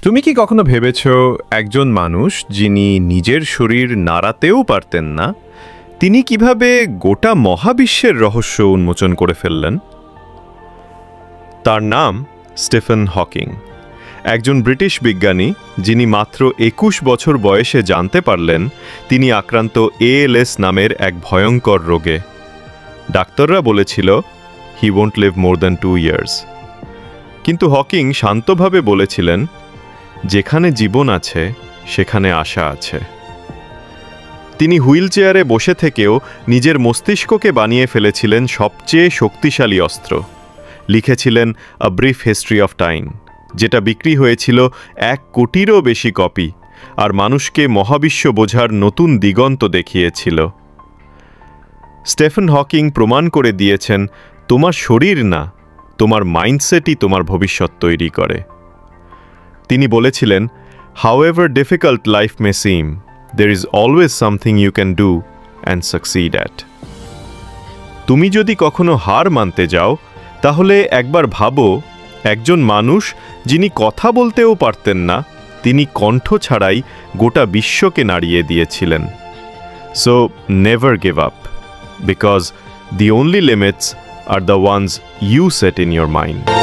তুমি কি কখনো ভেবেছ একজন মানুষ যিনি নিজের শরীর নাড়াতেও পারতেন না, তিনি কিভাবে গোটা মহাবিশ্বের রহস্য উন্মোচন করে ফেললেন? তার নাম স্টিফেন হকিং, একজন ব্রিটিশ বিজ্ঞানী যিনি মাত্র ২১ বছর বয়সে জানতে পারলেন তিনি আক্রান্ত ALS নামের এক ভয়ঙ্কর রোগে। ডাক্তাররা বলেছিল he won't live more than 2 years. কিন্তু হকিং শান্তভাবে বলেছিলেন, যেখানে জীবন আছে সেখানে আশা আছে। তিনি হুইল চেয়ারে বসে থেকেও নিজের মস্তিষ্ককে বানিয়ে ফেলেছিলেন সবচেয়ে শক্তিশালী অস্ত্র। লিখেছিলেন a brief history of time, যেটা বিক্রি হয়েছিল 1 কোটিরও বেশি কপি, আর মানুষকে মহাবিশ্ব বোঝার নতুন দিগন্ত দেখিয়েছিল। স্টিফেন হকিং প্রমাণ করে দিয়েছেন, তোমার শরীর না, তোমার মাইন্ডসেটই তোমার ভবিষ্যৎ তৈরি করে। তিনি বলেছিলেন, however difficult life may seem, there is always something you can do and succeed at. তুমি যদি কখনো হার মানতে যাও, তাহলে একবার ভাবো, একজন মানুষ যিনি কথা বলতেও পারতেন না, তিনি কণ্ঠ ছাড়াই গোটা বিশ্বকে নাড়িয়ে দিয়েছিলেন। So never give up, because the only limits are the ones you set in your mind.